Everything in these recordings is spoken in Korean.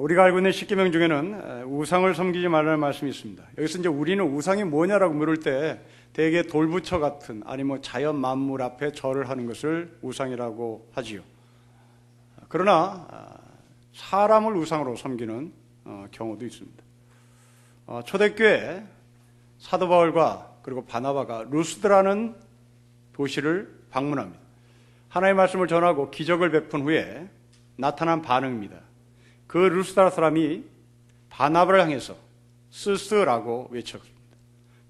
우리가 알고 있는 십계명 중에는 우상을 섬기지 말라는 말씀이 있습니다. 여기서 이제 우리는 우상이 뭐냐라고 물을 때 대개 돌부처 같은 아니면 자연 만물 앞에 절을 하는 것을 우상이라고 하지요. 그러나 사람을 우상으로 섬기는 경우도 있습니다. 초대교회 사도 바울과 그리고 바나바가 루스드라는 도시를 방문합니다. 하나님의 말씀을 전하고 기적을 베푼 후에 나타난 반응입니다. 그 루스드라 사람이 바나바를 향해서 스스라고 외쳤습니다.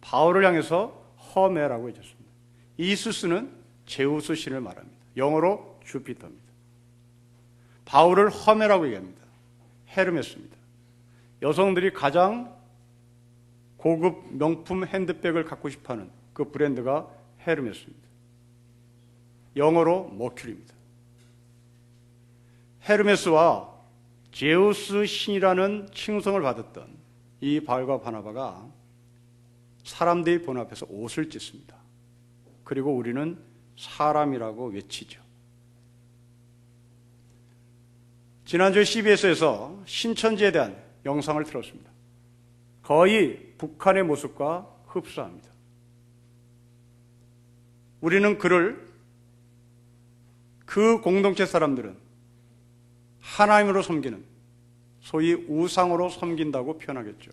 바울을 향해서 허메라고 외쳤습니다. 이 스스는 제우스 신을 말합니다. 영어로 주피터입니다. 바울을 허메라고 얘기합니다. 헤르메스입니다. 여성들이 가장 고급 명품 핸드백을 갖고 싶어하는 그 브랜드가 헤르메스입니다. 영어로 머큐리입니다. 헤르메스와 제우스 신이라는 칭송을 받았던 이 바울과 바나바가 사람들이 보는 앞에서 옷을 찢습니다. 그리고 우리는 사람이라고 외치죠. 지난주에 CBS에서 신천지에 대한 영상을 틀었습니다. 거의 북한의 모습과 흡사합니다. 우리는 그 공동체 사람들은 하나님으로 섬기는 소위 우상으로 섬긴다고 표현하겠죠.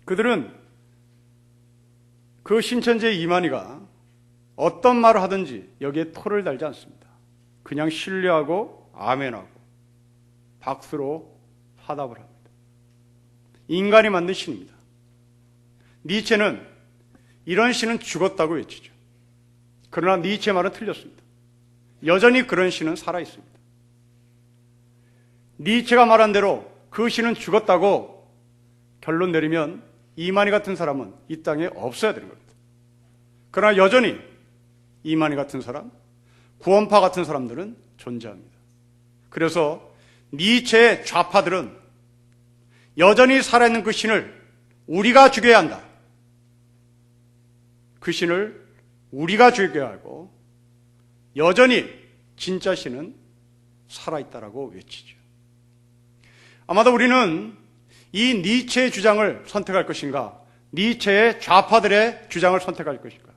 그들은 그 신천지의 이만희가 어떤 말을 하든지 여기에 토를 달지 않습니다. 그냥 신뢰하고 아멘하고 박수로 화답을 합니다. 인간이 만든 신입니다. 니체는 이런 신은 죽었다고 외치죠. 그러나 니체의 말은 틀렸습니다. 여전히 그런 신은 살아있습니다. 니체가 말한 대로 그 신은 죽었다고 결론 내리면 이만희 같은 사람은 이 땅에 없어야 되는 겁니다. 그러나 여전히 이만희 같은 사람, 구원파 같은 사람들은 존재합니다. 그래서 니체의 좌파들은 여전히 살아있는 그 신을 우리가 죽여야 한다. 그 신을 우리가 죽여야 하고 여전히 진짜 신은 살아있다라고 외치죠. 아마도 우리는 이 니체의 주장을 선택할 것인가, 니체의 좌파들의 주장을 선택할 것인가,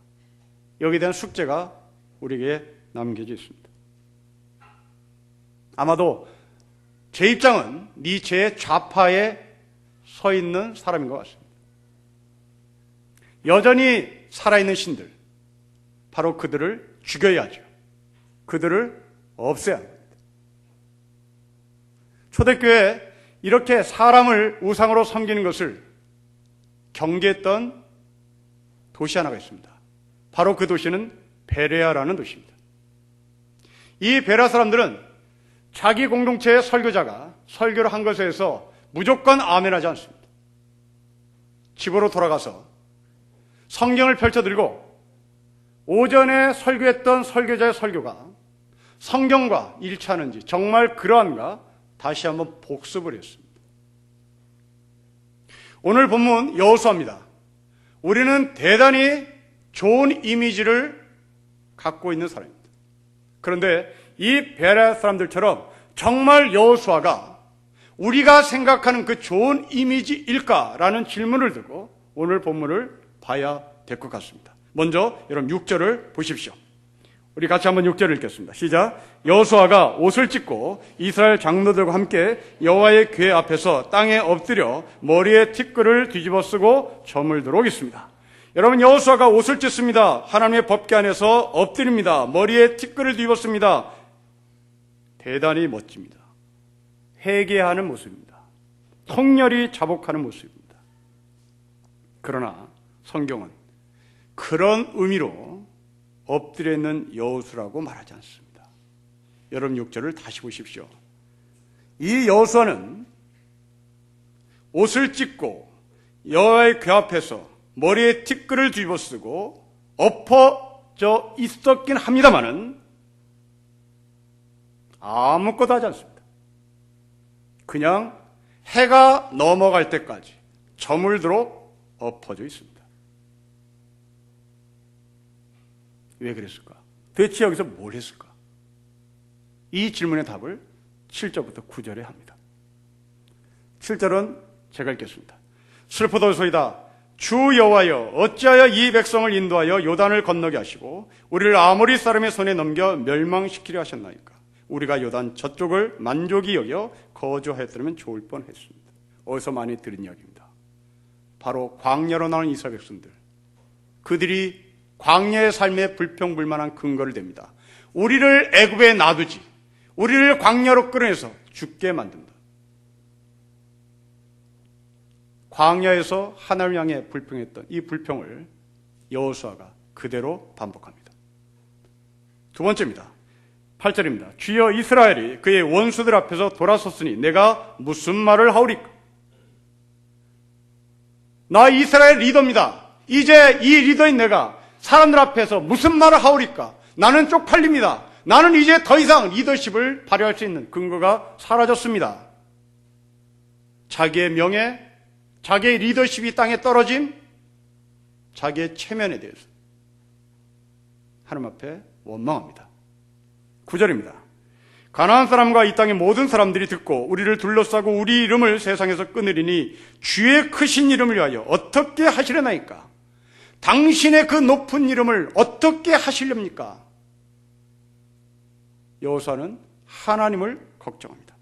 여기에 대한 숙제가 우리에게 남겨져 있습니다. 아마도 제 입장은 니체의 좌파에 서 있는 사람인 것 같습니다. 여전히 살아있는 신들, 바로 그들을 죽여야 하죠. 그들을 없애야 합니다. 초대교회에 이렇게 사람을 우상으로 섬기는 것을 경계했던 도시 하나가 있습니다. 바로 그 도시는 베레아라는 도시입니다. 이 베레아 사람들은 자기 공동체의 설교자가 설교를 한 것에 대해서 무조건 아멘하지 않습니다. 집으로 돌아가서 성경을 펼쳐들고 오전에 설교했던 설교자의 설교가 성경과 일치하는지 정말 그러한가 다시 한번 복습을 했습니다. 오늘 본문 여호수아입니다. 우리는 대단히 좋은 이미지를 갖고 있는 사람입니다. 그런데 이 베레아 사람들처럼 정말 여호수아가 우리가 생각하는 그 좋은 이미지일까라는 질문을 두고 오늘 본문을 봐야 될 것 같습니다. 먼저 여러분 6절을 보십시오. 우리 같이 한번 6절을 읽겠습니다. 시작. 여호수아가 옷을 찢고 이스라엘 장로들과 함께 여호와의 궤 앞에서 땅에 엎드려 머리에 티끌을 뒤집어 쓰고 점을 들어 오겠습니다. 여러분, 여호수아가 옷을 찢습니다. 하나님의 법궤 안에서 엎드립니다. 머리에 티끌을 뒤집었습니다. 대단히 멋집니다. 회개하는 모습입니다. 통렬히 자복하는 모습입니다. 그러나 성경은 그런 의미로 엎드려 있는 여호수아라고 말하지 않습니다. 여러분 6절을 다시 보십시오. 이 여호수아는 옷을 찢고 여호와의 궤 앞에서 머리에 티끌을 뒤집어 쓰고 엎어져 있었긴 합니다마는 아무것도 하지 않습니다. 그냥 해가 넘어갈 때까지 저물도록 엎어져 있습니다. 왜 그랬을까? 대체 여기서 뭘 했을까? 이 질문의 답을 7절부터 9절에 합니다. 7절은 제가 읽겠습니다. 슬프도소이다. 주 여호와여, 어찌하여 이 백성을 인도하여 요단을 건너게 하시고 우리를 아모리 사람의 손에 넘겨 멸망시키려 하셨나이까. 우리가 요단 저쪽을 만족이 여겨 거주하였더라면 좋을 뻔했습니다. 어디서 많이 들은 이야기입니다. 바로 광야로 나온 이스라엘 백성들, 그들이 광야의 삶에 불평불만한 근거를 댑니다. 우리를 애굽에 놔두지, 우리를 광야로 끌어내서 죽게 만든다. 광야에서 하나님을 향해 불평했던 이 불평을 여호수아가 그대로 반복합니다. 두 번째입니다. 8절입니다. 주여, 이스라엘이 그의 원수들 앞에서 돌아섰으니 내가 무슨 말을 하오리까? 나 이스라엘 리더입니다. 이제 이 리더인 내가 사람들 앞에서 무슨 말을 하오리까? 나는 쪽팔립니다. 나는 이제 더 이상 리더십을 발휘할 수 있는 근거가 사라졌습니다. 자기의 명예, 자기의 리더십이 땅에 떨어짐, 자기의 체면에 대해서 하나님 앞에 원망합니다. 9절입니다. 가나안 사람과 이 땅의 모든 사람들이 듣고 우리를 둘러싸고 우리 이름을 세상에서 끊으리니 주의 크신 이름을 위하여 어떻게 하시려나이까? 당신의 그 높은 이름을 어떻게 하시렵니까? 여호수아는 하나님을 걱정합니다.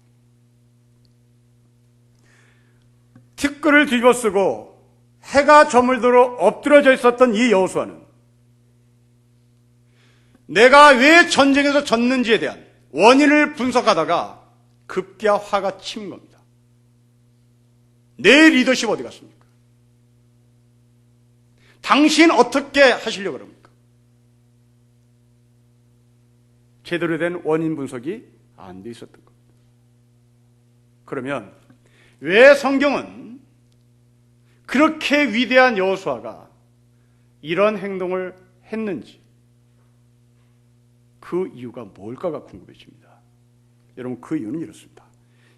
티끌을 뒤집어쓰고 해가 저물도록 엎드려져 있었던 이 여호수아는 내가 왜 전쟁에서 졌는지에 대한 원인을 분석하다가 급기야 화가 친 겁니다. 내 리더십 어디 갔습니까? 당신 어떻게 하시려고 그럽니까? 제대로 된 원인 분석이 안 돼 있었던 겁니다. 그러면 왜 성경은 그렇게 위대한 여호수아가 이런 행동을 했는지, 그 이유가 뭘까가 궁금해집니다. 여러분, 그 이유는 이렇습니다.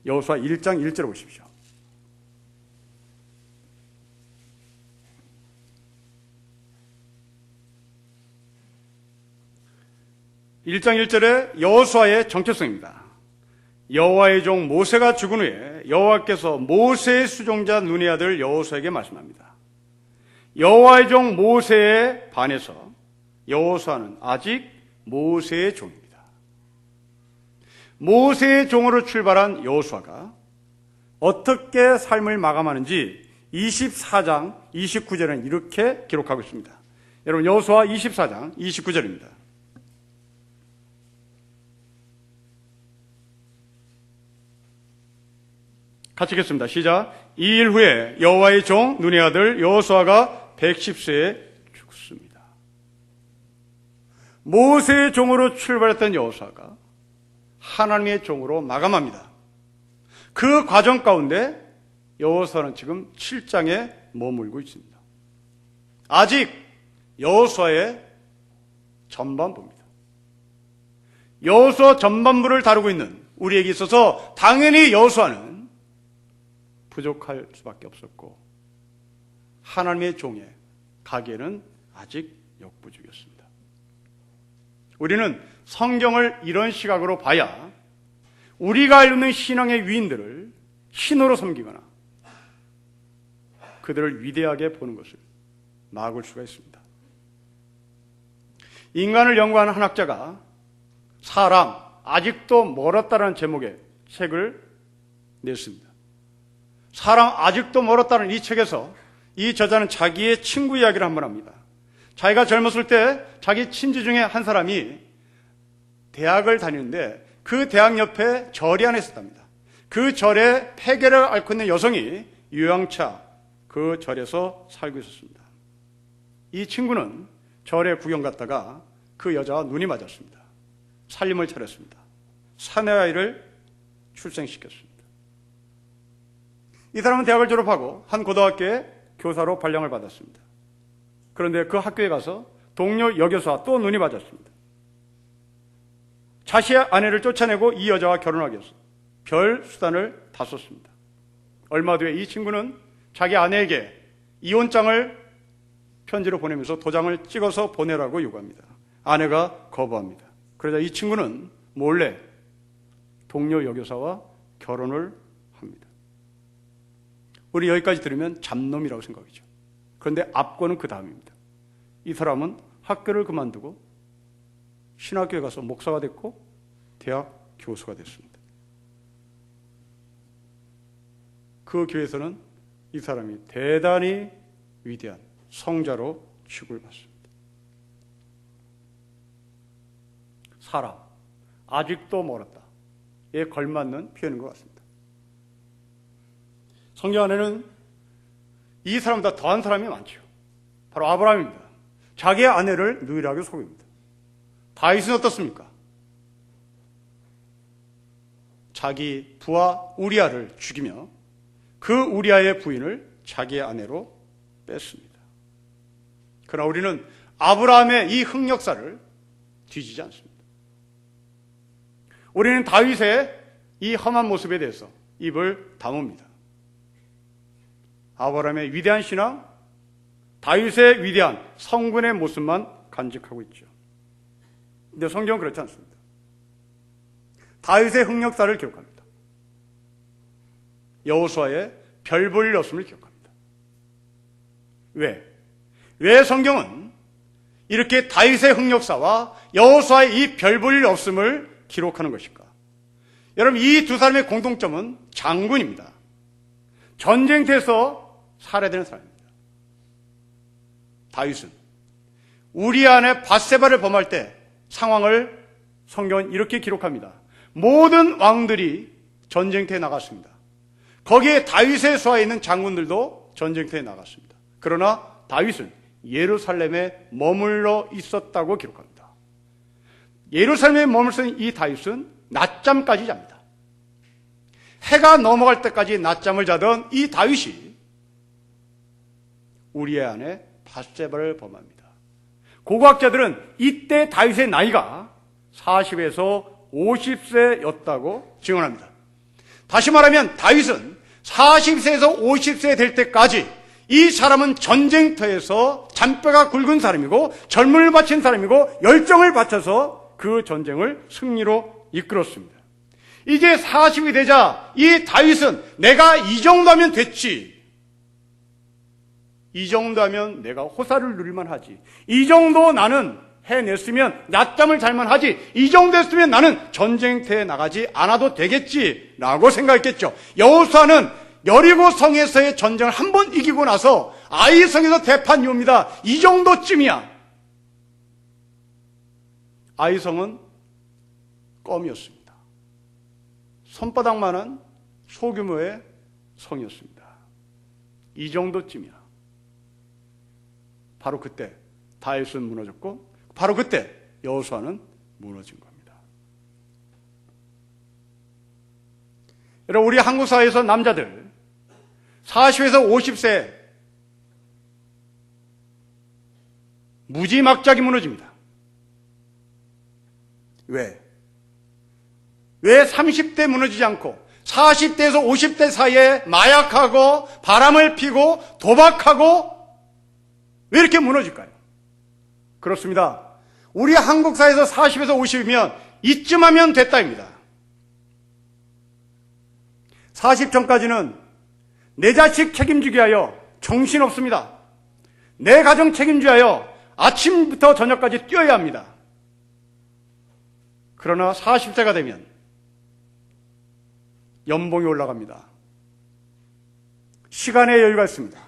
여호수아 1장 1절을 보십시오. (1장 1절에) 여호수아의 정체성입니다. 여호와의 종 모세가 죽은 후에 여호와께서 모세의 수종자 눈의 아들 여호수아에게 말씀합니다. 여호와의 종 모세에 반해서 여호수아는 아직 모세의 종입니다. 모세의 종으로 출발한 여호수아가 어떻게 삶을 마감하는지 24장 29절은 이렇게 기록하고 있습니다. 여러분, 여호수아 24장 29절입니다. 같이 읽겠습니다. 시작. 이 일 후에 여호와의 종 눈의 아들 여호수아가 110세에 죽습니다. 모세의 종으로 출발했던 여호수아가 하나님의 종으로 마감합니다. 그 과정 가운데 여호수아는 지금 7장에 머물고 있습니다. 아직 여호수아의 전반부입니다. 여호수아 전반부를 다루고 있는 우리에게 있어서 당연히 여호수아는 부족할 수밖에 없었고 하나님의 종에 가기에는 아직 역부족이었습니다. 우리는 성경을 이런 시각으로 봐야 우리가 알고 있는 신앙의 위인들을 신으로 섬기거나 그들을 위대하게 보는 것을 막을 수가 있습니다. 인간을 연구하는 한 학자가 사람 아직도 멀었다는 제목의 책을 냈습니다. 사람 아직도 멀었다는 이 책에서 이 저자는 자기의 친구 이야기를 한번 합니다. 자기가 젊었을 때 자기 친지 중에 한 사람이 대학을 다니는데 그 대학 옆에 절이 하나 있었답니다. 그 절에 폐결을 앓고 있는 여성이 유양차 그 절에서 살고 있었습니다. 이 친구는 절에 구경 갔다가 그 여자와 눈이 맞았습니다. 살림을 차렸습니다. 사내아이를 출생시켰습니다. 이 사람은 대학을 졸업하고 한 고등학교에 교사로 발령을 받았습니다. 그런데 그 학교에 가서 동료 여교사와 또 눈이 맞았습니다. 자신의 아내를 쫓아내고 이 여자와 결혼하기 위해서 별 수단을 다 썼습니다. 얼마 뒤에 이 친구는 자기 아내에게 이혼장을 편지로 보내면서 도장을 찍어서 보내라고 요구합니다. 아내가 거부합니다. 그러자 이 친구는 몰래 동료 여교사와 결혼을 합니다. 우리 여기까지 들으면 잡놈이라고 생각이죠. 그런데 앞권은 그 다음입니다. 이 사람은 학교를 그만두고 신학교에 가서 목사가 됐고 대학 교수가 됐습니다. 그 교회에서는 이 사람이 대단히 위대한 성자로 취급을 받습니다. 사람, 아직도 멀었다에 걸맞는 표현인 것 같습니다. 성경 안에는 이 사람보다 더한 사람이 많죠. 바로 아브라함입니다. 자기의 아내를 누이라고 속입니다. 다윗은 어떻습니까? 자기 부하 우리아를 죽이며 그 우리아의 부인을 자기의 아내로 뺐습니다. 그러나 우리는 아브라함의 이 흑역사를 뒤지지 않습니다. 우리는 다윗의 이 험한 모습에 대해서 입을 다뭅니다. 아브라함의 위대한 신앙, 다윗의 위대한 성군의 모습만 간직하고 있죠. 근데 성경은 그렇지 않습니다. 다윗의 흑역사를 기록합니다. 여호수아의 별 볼 일 없음을 기록합니다. 왜 성경은 이렇게 다윗의 흑역사와 여호수아의 이 별 볼 일 없음을 기록하는 것일까? 여러분, 이 두 사람의 공통점은 장군입니다. 전쟁터에서 살해되는 사람입니다. 다윗은 우리아 안에 밧세바를 범할 때 상황을 성경은 이렇게 기록합니다. 모든 왕들이 전쟁터에 나갔습니다. 거기에 다윗의 수하에 있는 장군들도 전쟁터에 나갔습니다. 그러나 다윗은 예루살렘에 머물러 있었다고 기록합니다. 예루살렘에 머물러 있는 이 다윗은 낮잠까지 잡니다. 해가 넘어갈 때까지 낮잠을 자던 이 다윗이 우리아 안에 밧세바를 범합니다. 고고학자들은 이때 다윗의 나이가 40에서 50세였다고 증언합니다. 다시 말하면 다윗은 40세에서 50세 될 때까지 이 사람은 전쟁터에서 잔뼈가 굵은 사람이고 젊음을 바친 사람이고 열정을 바쳐서 그 전쟁을 승리로 이끌었습니다. 이제 40이 되자 이 다윗은 내가 이 정도면 됐지, 이 정도면 내가 호사를 누릴만 하지, 이 정도 나는 해냈으면 낮잠을 잘만 하지, 이 정도 했으면 나는 전쟁터에 나가지 않아도 되겠지라고 생각했겠죠. 여호수아는 여리고 성에서의 전쟁을 한 번 이기고 나서 아이 성에서 대판 이후입니다. 이 정도쯤이야. 아이 성은 껌이었습니다. 손바닥만한 소규모의 성이었습니다. 이 정도쯤이야. 바로 그때 다윗은 무너졌고 바로 그때 여호수아는 무너진 겁니다. 여러분, 우리 한국 사회에서 남자들 40에서 50세 무지막지하게 무너집니다. 왜 30대 무너지지 않고 40대에서 50대 사이에 마약하고 바람을 피고 도박하고 왜 이렇게 무너질까요? 그렇습니다. 우리 한국 사회에서 40에서 50이면 이쯤 하면 됐다입니다. 40 전까지는 내 자식 책임지기 위하여 정신없습니다. 내 가정 책임지기 위하여 아침부터 저녁까지 뛰어야 합니다. 그러나 40세가 되면 연봉이 올라갑니다. 시간의 여유가 있습니다.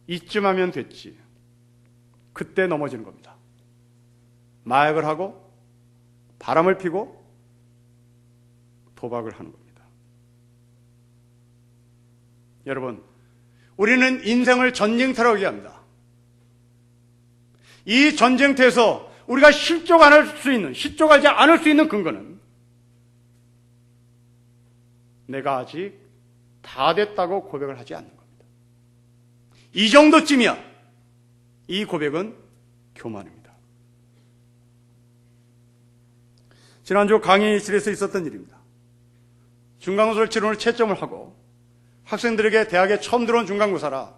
이쯤 하면 됐지. 그때 넘어지는 겁니다. 마약을 하고 바람을 피고 도박을 하는 겁니다. 여러분, 우리는 인생을 전쟁터라고 얘기합니다. 이 전쟁터에서 우리가 실족하지 않을 수 있는 근거는 내가 아직 다 됐다고 고백을 하지 않는 겁니다. 이 정도쯤이야. 이 고백은 교만입니다. 지난주 강의실에서 있었던 일입니다. 중간고사를 치러 오늘 채점을 하고 학생들에게 대학에 처음 들어온 중간고사라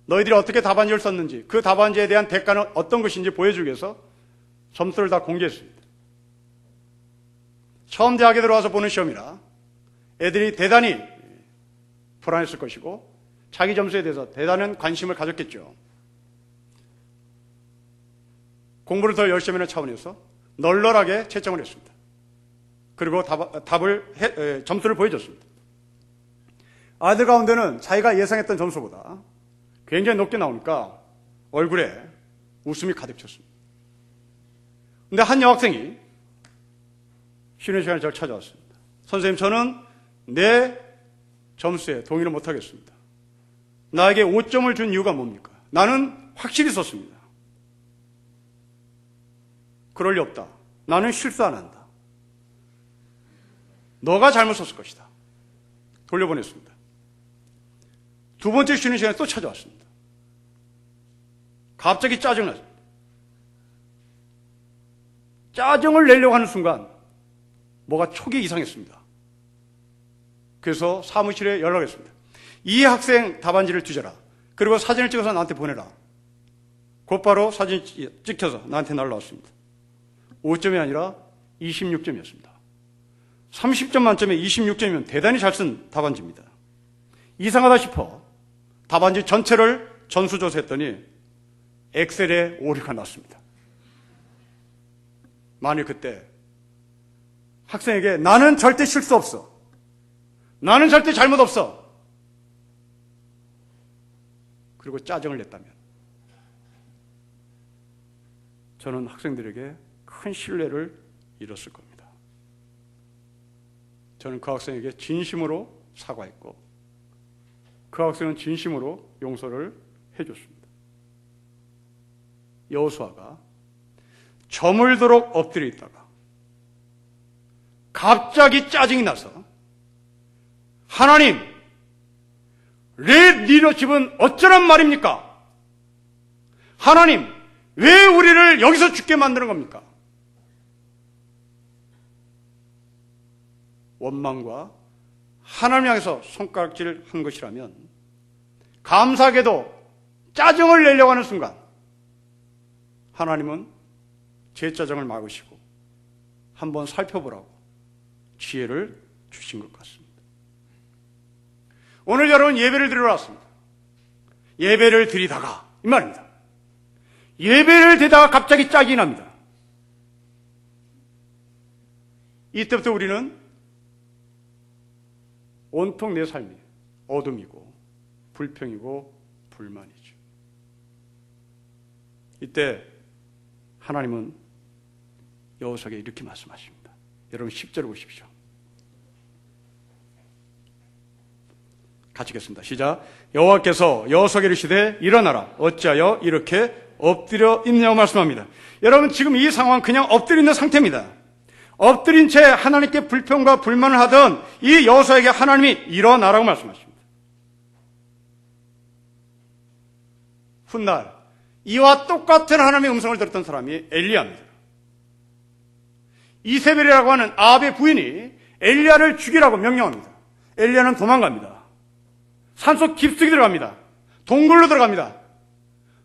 너희들이 어떻게 답안지를 썼는지 그 답안지에 대한 대가는 어떤 것인지 보여주기 위해서 점수를 다 공개했습니다. 처음 대학에 들어와서 보는 시험이라 애들이 대단히 불안했을 것이고 자기 점수에 대해서 대단한 관심을 가졌겠죠. 공부를 더 열심히 하는 차원에서 널널하게 채점을 했습니다. 그리고 점수를 보여줬습니다. 아이들 가운데는 자기가 예상했던 점수보다 굉장히 높게 나오니까 얼굴에 웃음이 가득 찼습니다. 근데 한 여학생이 쉬는 시간에 저를 찾아왔습니다. 선생님, 저는 내 점수에 동의를 못하겠습니다. 나에게 5점을 준 이유가 뭡니까? 나는 확실히 썼습니다. 그럴 리 없다. 나는 실수 안 한다. 너가 잘못 썼을 것이다. 돌려보냈습니다. 두 번째 쉬는 시간에 또 찾아왔습니다. 갑자기 짜증났습니다. 짜증을 내려고 하는 순간 뭐가 촉이 이상했습니다. 그래서 사무실에 연락했습니다. 이 학생 답안지를 뒤져라. 그리고 사진을 찍어서 나한테 보내라. 곧바로 사진 찍혀서 나한테 날라왔습니다. 5점이 아니라 26점이었습니다. 30점 만점에 26점이면 대단히 잘 쓴 답안지입니다. 이상하다 싶어 답안지 전체를 전수조사했더니 엑셀에 오류가 났습니다. 만일 그때 학생에게 나는 절대 실수 없어, 나는 절대 잘못 없어, 그리고 짜증을 냈다면 저는 학생들에게 큰 신뢰를 잃었을 겁니다. 저는 그 학생에게 진심으로 사과했고 그 학생은 진심으로 용서를 해줬습니다. 여호수아가 저물도록 엎드려 있다가 갑자기 짜증이 나서 하나님, 레드 리더십은 어쩌란 말입니까? 하나님, 왜 우리를 여기서 죽게 만드는 겁니까? 원망과 하나님 향해서 손가락질을 한 것이라면 감사하게도 짜증을 내려고 하는 순간 하나님은 제 짜증을 막으시고 한번 살펴보라고 지혜를 주신 것 같습니다. 오늘 여러분 예배를 드리러 왔습니다. 예배를 드리다가 이 말입니다. 예배를 드리다가 갑자기 짜증이 납니다. 이때부터 우리는 온통 내 삶이 어둠이고 불평이고 불만이죠. 이때 하나님은 여호수아에게 이렇게 말씀하십니다. 여러분 10절을 보십시오. 같이 읽겠습니다. 시작. 여호와께서 여호수아에게 이르시되 일어나라. 어찌하여 이렇게 엎드려 있냐고 말씀합니다. 여러분 지금 이 상황은 그냥 엎드려 있는 상태입니다. 엎드린 채 하나님께 불평과 불만을 하던 이 여호수아에게 하나님이 일어나라고 말씀하십니다. 훗날 이와 똑같은 하나님의 음성을 들었던 사람이 엘리야입니다. 이세벨이라고 하는 아합의 부인이 엘리야를 죽이라고 명령합니다. 엘리야는 도망갑니다. 산속 깊숙이 들어갑니다. 동굴로 들어갑니다.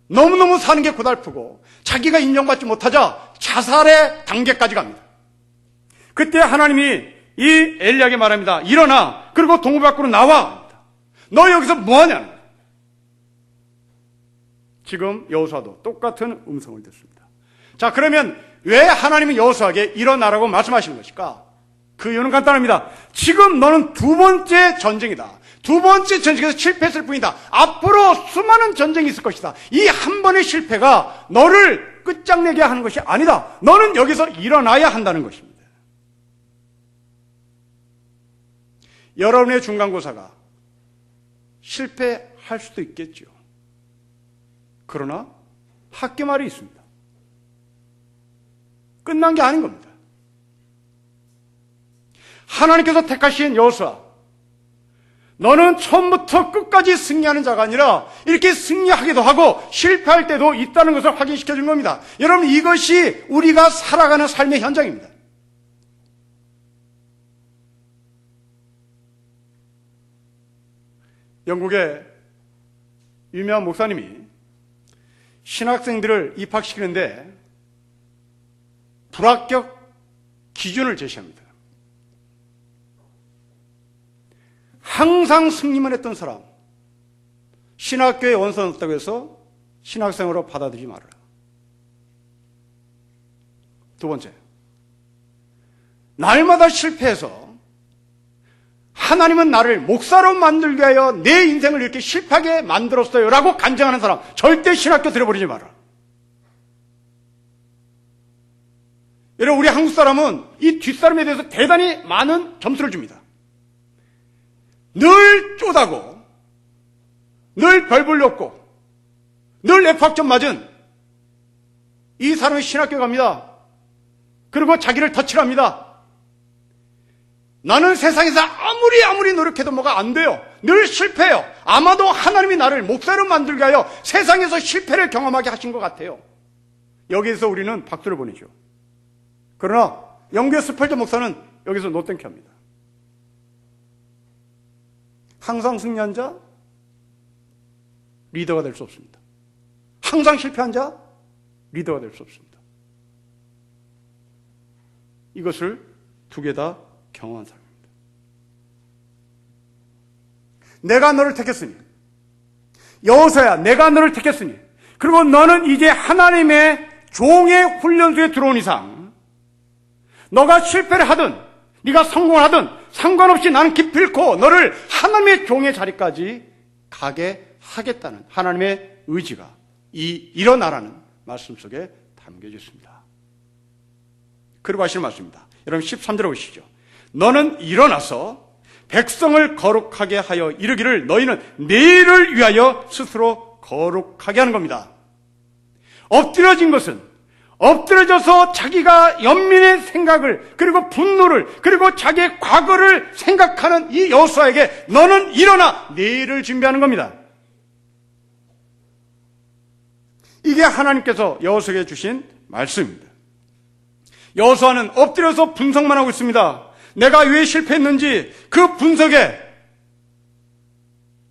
너무너무 사는 게 고달프고 자기가 인정받지 못하자 자살의 단계까지 갑니다. 그때 하나님이 이 엘리야에게 말합니다. 일어나, 그리고 동굴 밖으로 나와. 너 여기서 뭐하냐? 지금 여호수아도 똑같은 음성을 듣습니다. 자, 그러면 왜 하나님은 여호수아에게 일어나라고 말씀하시는 것일까? 그 이유는 간단합니다. 지금 너는 두 번째 전쟁이다. 두 번째 전쟁에서 실패했을 뿐이다. 앞으로 수많은 전쟁이 있을 것이다. 이 한 번의 실패가 너를 끝장내게 하는 것이 아니다. 너는 여기서 일어나야 한다는 것입니다. 여러분의 중간고사가 실패할 수도 있겠죠. 그러나 학교말이 있습니다. 끝난 게 아닌 겁니다. 하나님께서 택하신 여호수아, 너는 처음부터 끝까지 승리하는 자가 아니라 이렇게 승리하기도 하고 실패할 때도 있다는 것을 확인시켜 준 겁니다. 여러분, 이것이 우리가 살아가는 삶의 현장입니다. 영국의 유명한 목사님이 신학생들을 입학시키는데 불합격 기준을 제시합니다. 항상 승리만 했던 사람, 신학교에 원서는 없다고 해서 신학생으로 받아들이지 말아라. 두 번째, 날마다 실패해서 하나님은 나를 목사로 만들기 위하여 내 인생을 이렇게 실패하게 만들었어요 라고 간증하는 사람, 절대 신학교 들여버리지 마라. 여러분, 우리 한국 사람은 이 뒷사람에 대해서 대단히 많은 점수를 줍니다. 늘 쪼다고, 늘 별볼 없고, 늘 F학점 맞은 이 사람이 신학교 갑니다. 그리고 자기를 덧칠합니다. 나는 세상에서 아무리 노력해도 뭐가 안 돼요. 늘 실패해요. 아마도 하나님이 나를 목사로 만들게 하여 세상에서 실패를 경험하게 하신 것 같아요. 여기에서 우리는 박수를 보내죠. 그러나 영국의 스펄전 목사는 여기서 노땡큐 합니다. 항상 승리한 자, 리더가 될 수 없습니다. 항상 실패한 자, 리더가 될 수 없습니다. 이것을 두 개 다 경험한 사람입니다. 내가 너를 택했으니, 여호사야, 내가 너를 택했으니, 그리고 너는 이제 하나님의 종의 훈련소에 들어온 이상 너가 실패를 하든 네가 성공을 하든 상관없이 나는 기필코 너를 하나님의 종의 자리까지 가게 하겠다는 하나님의 의지가 일어나라는 말씀 속에 담겨져 있습니다. 그리고 하시는 말씀입니다. 여러분 13절에 보시죠. 너는 일어나서 백성을 거룩하게 하여 이르기를 너희는 내일을 위하여 스스로 거룩하게 하는 겁니다. 엎드려진 것은 엎드려져서 자기가 연민의 생각을 그리고 분노를 그리고 자기의 과거를 생각하는 이 여호수아에게 너는 일어나 내일을 준비하는 겁니다. 이게 하나님께서 여호수아에게 주신 말씀입니다. 여호수아는 엎드려서 분석만 하고 있습니다. 내가 왜 실패했는지 그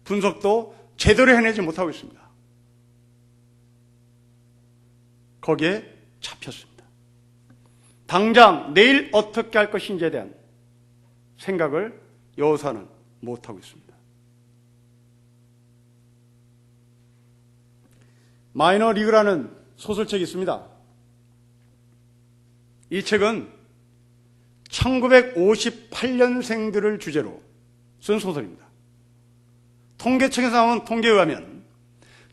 분석도 제대로 해내지 못하고 있습니다. 거기에 잡혔습니다. 당장 내일 어떻게 할 것인지에 대한 생각을 여호수아는 못하고 있습니다. 마이너 리그라는 소설책이 있습니다. 이 책은 1958년생들을 주제로 쓴 소설입니다. 통계청에서 나온 통계에 의하면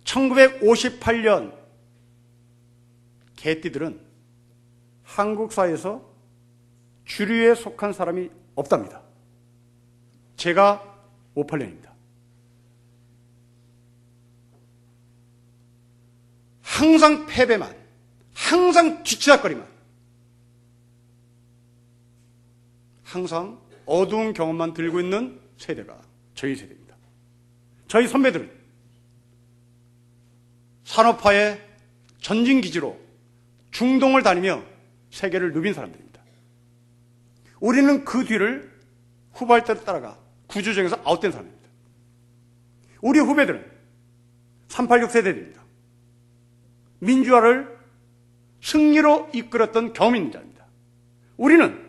1958년 개띠들은 한국 사회에서 주류에 속한 사람이 없답니다. 제가 58년입니다. 항상 패배만, 항상 뒤치다거리만, 항상 어두운 경험만 들고 있는 세대가 저희 세대입니다. 저희 선배들은 산업화의 전진기지로 중동을 다니며 세계를 누빈 사람들입니다. 우리는 그 뒤를 후발대로 따라가 구조정에서 아웃된 사람입니다. 우리 후배들은 386 세대들입니다. 민주화를 승리로 이끌었던 경험 있는 자입니다. 우리는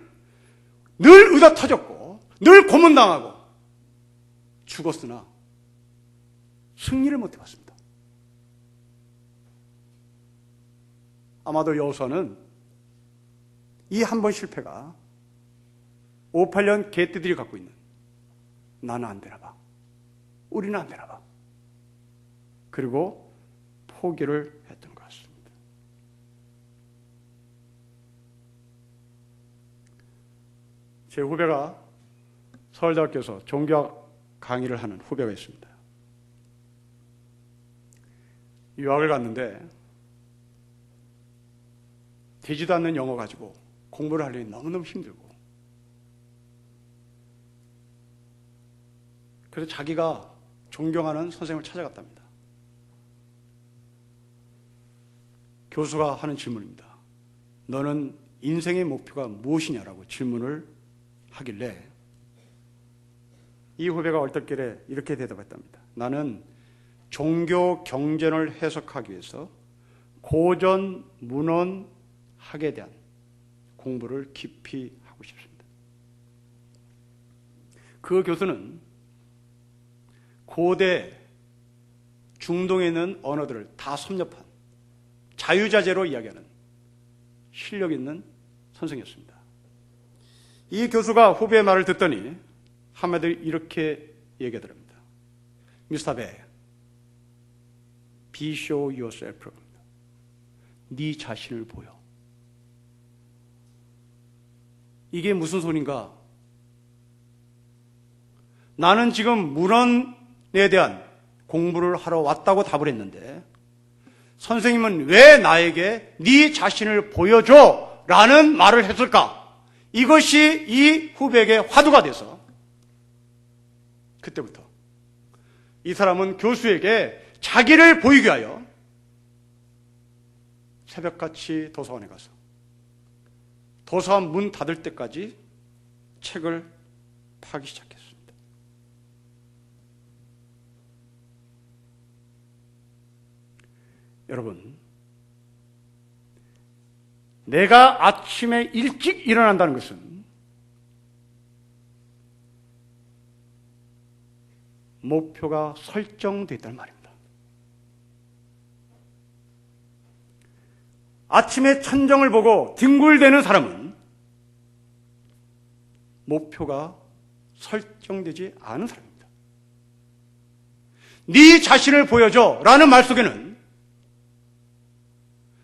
늘 의다 터졌고 늘 고문당하고 죽었으나 승리를 못 해봤습니다. 아마도 여호수아는 이 한 번 실패가 58년 개떼들이 갖고 있는 나는 안 되나 봐, 우리는 안 되나 봐, 그리고 포기를 했던 것 같습니다. 제 후배가 서울대학교에서 종교학 강의를 하는 후배가 있습니다. 유학을 갔는데 되지도 않는 영어 가지고 공부를 하려니 너무너무 힘들고, 그래서 자기가 존경하는 선생님을 찾아갔답니다. 교수가 하는 질문입니다. 너는 인생의 목표가 무엇이냐라고 질문을 하길래 이 후배가 얼떨결에 이렇게 대답했답니다. 나는 종교 경전을 해석하기 위해서 고전 문헌 학에 대한 공부를 깊이 하고 싶습니다. 그 교수는 고대 중동에 있는 언어들을 다 섭렵한 자유자재로 이야기하는 실력 있는 선생이었습니다. 이 교수가 후배의 말을 듣더니 한마디로 이렇게 얘기하더랍니다. 미스터 배, be show yourself. 네 자신을 보여. 이게 무슨 소린가? 나는 지금 문헌에 대한 공부를 하러 왔다고 답을 했는데 선생님은 왜 나에게 네 자신을 보여줘 라는 말을 했을까? 이것이 이 후배에게 화두가 돼서 그때부터 이 사람은 교수에게 자기를 보이기 위하여 새벽같이 도서관에 가서 도서관 문 닫을 때까지 책을 파기 시작했습니다. 여러분, 내가 아침에 일찍 일어난다는 것은 목표가 설정되어 있다는 말입니다. 아침에 천정을 보고 뒹굴대는 사람은 목표가 설정되지 않은 사람입니다. 네 자신을 보여줘 라는 말 속에는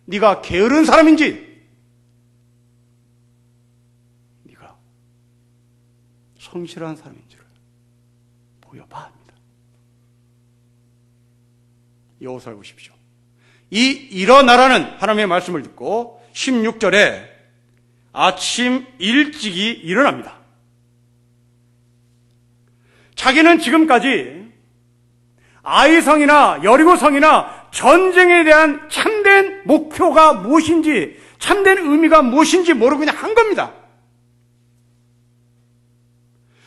네가 게으른 사람인지 네가 성실한 사람인지를 보여봐 합니다. 여호수아에 보십시오. 이 일어나라는 하나님의 말씀을 듣고 16절에 아침 일찍이 일어납니다. 자기는 지금까지 아이성이나 여리고성이나 전쟁에 대한 참된 목표가 무엇인지, 참된 의미가 무엇인지 모르고 그냥 한 겁니다.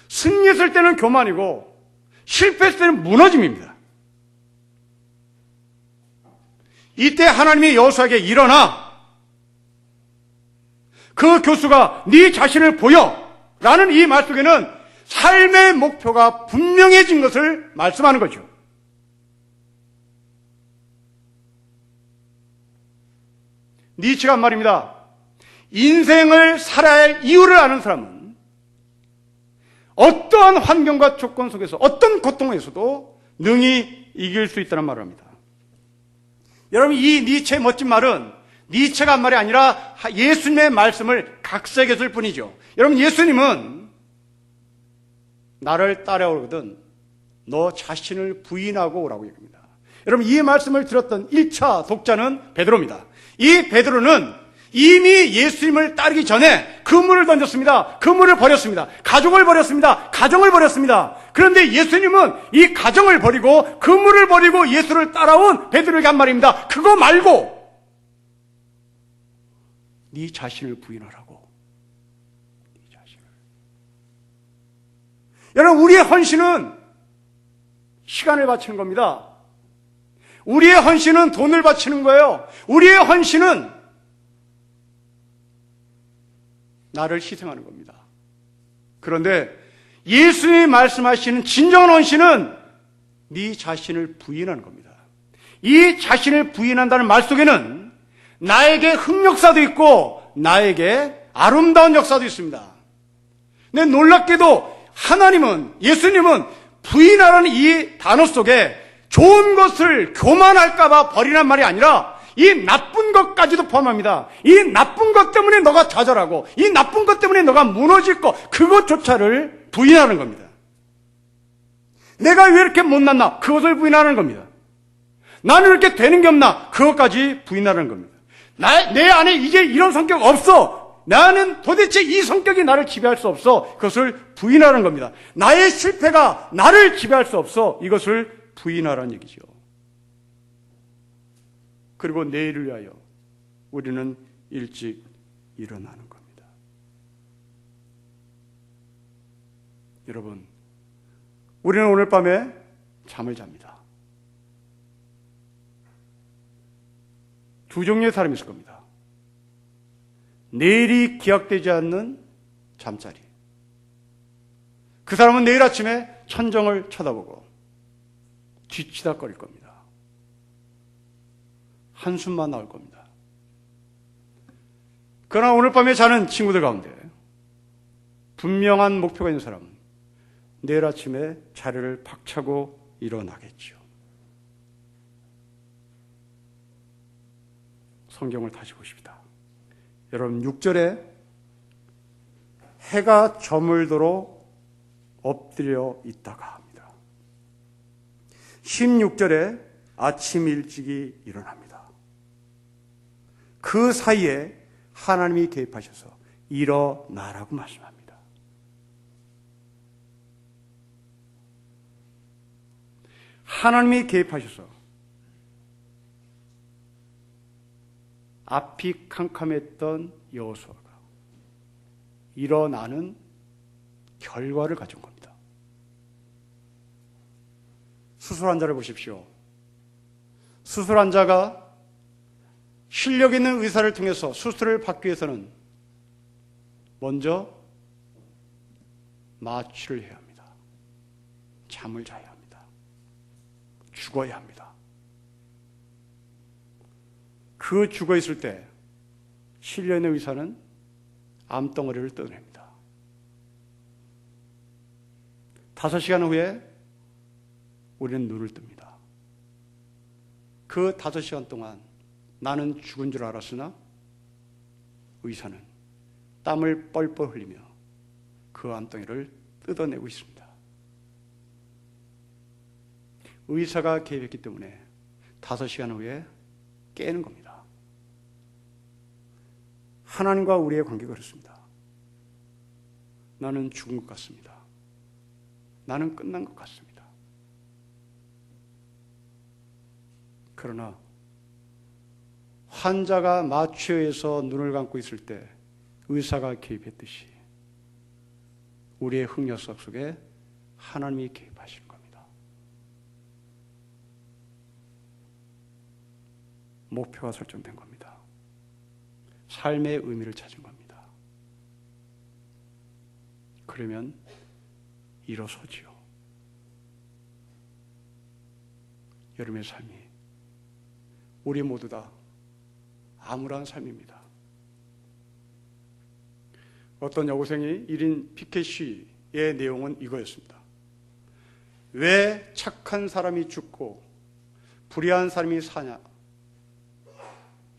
승리했을 때는 교만이고 실패했을 때는 무너짐입니다. 이때 하나님이 여호수아에게 일어나, 그 교수가 네 자신을 보여 라는 이 말 속에는 삶의 목표가 분명해진 것을 말씀하는 거죠. 니츠가 한 말입니다. 인생을 살아야 할 이유를 아는 사람은 어떠한 환경과 조건 속에서 어떤 고통에서도 능히 이길 수 있다는 말을 합니다. 여러분, 이 니체의 멋진 말은 니체가 한 말이 아니라 예수님의 말씀을 각색했을 뿐이죠. 여러분, 예수님은 나를 따라오거든 너 자신을 부인하고 오라고 얘기합니다. 여러분, 이 말씀을 들었던 1차 독자는 베드로입니다. 이 베드로는 이미 예수님을 따르기 전에 그물을 던졌습니다. 그물을 버렸습니다. 가족을 버렸습니다. 가정을 버렸습니다. 그런데 예수님은 이 가정을 버리고 그물을 버리고 예수를 따라온 베드로에게 한 말입니다. 그거 말고 네 자신을 부인하라고. 네 자신을. 여러분, 우리의 헌신은 시간을 바치는 겁니다. 우리의 헌신은 돈을 바치는 거예요. 우리의 헌신은 나를 희생하는 겁니다. 그런데 예수님이 말씀하시는 진정한 헌신은 네 자신을 부인하는 겁니다. 이 자신을 부인한다는 말 속에는 나에게 흑역사도 있고 나에게 아름다운 역사도 있습니다. 근데 놀랍게도 하나님은, 예수님은 부인하라는 이 단어 속에 좋은 것을 교만할까봐 버리란 말이 아니라 이 나쁜 것까지도 포함합니다. 이 나쁜 것 때문에 너가 좌절하고 이 나쁜 것 때문에 너가 무너질 것, 그것조차를 부인하는 겁니다. 내가 왜 이렇게 못났나? 그것을 부인하는 겁니다. 나는 이렇게 되는 게 없나? 그것까지 부인하는 겁니다. 내 안에 이제 이런 성격 없어. 나는 도대체 이 성격이 나를 지배할 수 없어. 그것을 부인하는 겁니다. 나의 실패가 나를 지배할 수 없어. 이것을 부인하라는 얘기죠. 그리고 내일을 위하여 우리는 일찍 일어나는 겁니다. 여러분, 우리는 오늘 밤에 잠을 잡니다. 두 종류의 사람이 있을 겁니다. 내일이 기약되지 않는 잠자리. 그 사람은 내일 아침에 천정을 쳐다보고 뒤치다거릴 겁니다. 한숨만 나올 겁니다. 그러나 오늘 밤에 자는 친구들 가운데 분명한 목표가 있는 사람은 내일 아침에 자리를 박차고 일어나겠죠. 성경을 다시 보십시다. 여러분 6절에 해가 저물도록 엎드려 있다가 합니다. 16절에 아침 일찍이 일어납니다. 그 사이에 하나님이 개입하셔서 일어나라고 말씀합니다. 하나님이 개입하셔서 앞이 캄캄했던 여호수아가 일어나는 결과를 가진 겁니다. 수술 환자를 보십시오. 수술 환자가 실력 있는 의사를 통해서 수술을 받기 위해서는 먼저 마취를 해야 합니다. 잠을 자야 합니다. 죽어야 합니다. 그 죽어 있을 때 실려 있는 의사는 암덩어리를 떼어냅니다. 5시간 후에 우리는 눈을 뜹니다. 그 5시간 동안 나는 죽은 줄 알았으나 의사는 땀을 뻘뻘 흘리며 그 암덩이를 뜯어내고 있습니다. 의사가 개입했기 때문에 5시간 후에 깨는 겁니다. 하나님과 우리의 관계가 그렇습니다. 나는 죽은 것 같습니다. 나는 끝난 것 같습니다. 그러나 환자가 마취에서 눈을 감고 있을 때 의사가 개입했듯이 우리의 흑역사 속에 하나님이 개입하시는 겁니다. 목표가 설정된 겁니다. 삶의 의미를 찾은 겁니다. 그러면 일어서지요. 여러분의 삶이 우리 모두 다 암울한 삶입니다. 어떤 여고생이 1인 피켓 시위의 내용은 이거였습니다. 왜 착한 사람이 죽고 불의한 사람이 사냐?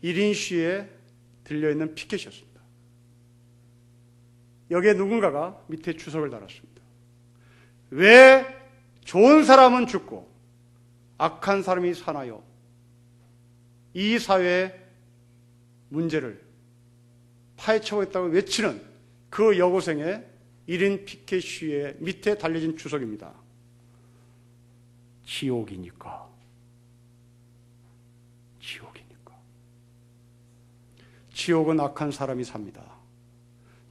1인 시위에 들려있는 피켓이었습니다. 여기에 누군가가 밑에 주석을 달았습니다. 왜 좋은 사람은 죽고 악한 사람이 사나요? 이 사회의 문제를 파헤쳐보겠다고 외치는 그 여고생의 1인 피켓 시위의 밑에 달려진 주석입니다. 지옥이니까. 지옥이니까. 지옥은 악한 사람이 삽니다.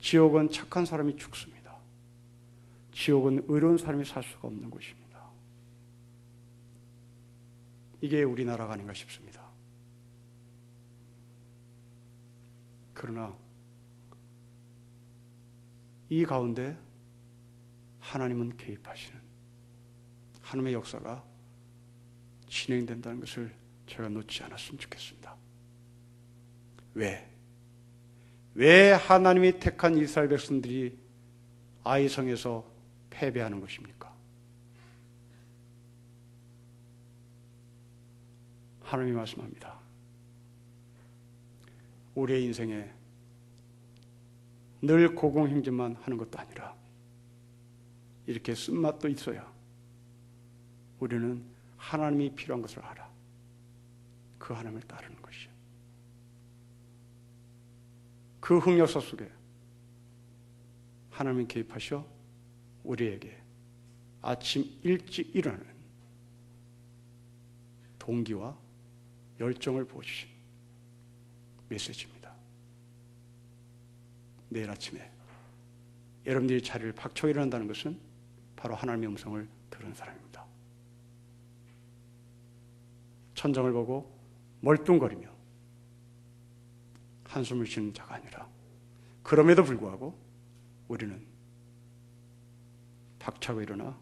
지옥은 착한 사람이 죽습니다. 지옥은 의로운 사람이 살 수가 없는 곳입니다. 이게 우리나라가 아닌가 싶습니다. 그러나 이 가운데 하나님은 개입하시는 하나님의 역사가 진행된다는 것을 제가 놓지 않았으면 좋겠습니다. 왜 하나님이 택한 이스라엘 백성들이 아이성에서 패배하는 것입니까? 하나님이 말씀합니다. 우리의 인생에 늘 고공행진만 하는 것도 아니라 이렇게 쓴맛도 있어야 우리는 하나님이 필요한 것을 알아. 그 하나님을 따르는 것이죠. 그 흑역사 속에 하나님이 개입하셔 우리에게 아침 일찍 일어나는 동기와 열정을 보여주신 메시지입니다. 내일 아침에 여러분들이 자리를 박차고 일어난다는 것은 바로 하나님의 음성을 들은 사람입니다. 천정을 보고 멀뚱거리며 한숨을 쉬는 자가 아니라 그럼에도 불구하고 우리는 박차고 일어나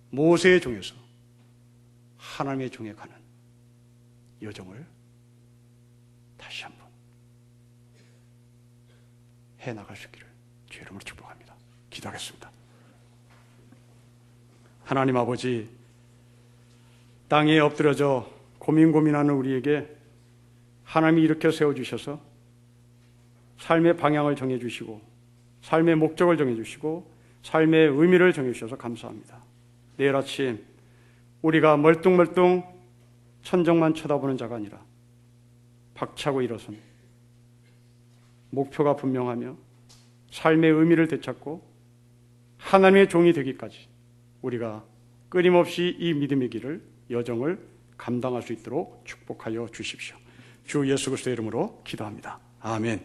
모세의 종에서 하나님의 종에 가는 여정을 다시 한번 해나갈 수 있기를 주의 이름으로 축복합니다. 기도하겠습니다. 하나님 아버지, 땅에 엎드려져 고민하는 우리에게 하나님이 이렇게 세워주셔서 삶의 방향을 정해주시고 삶의 목적을 정해주시고 삶의 의미를 정해주셔서 감사합니다. 내일 아침 우리가 멀뚱멀뚱 천정만 쳐다보는 자가 아니라 박차고 일어선 목표가 분명하며 삶의 의미를 되찾고 하나님의 종이 되기까지 우리가 끊임없이 이 믿음의 길을 여정을 감당할 수 있도록 축복하여 주십시오. 주 예수 그리스도의 이름으로 기도합니다. 아멘.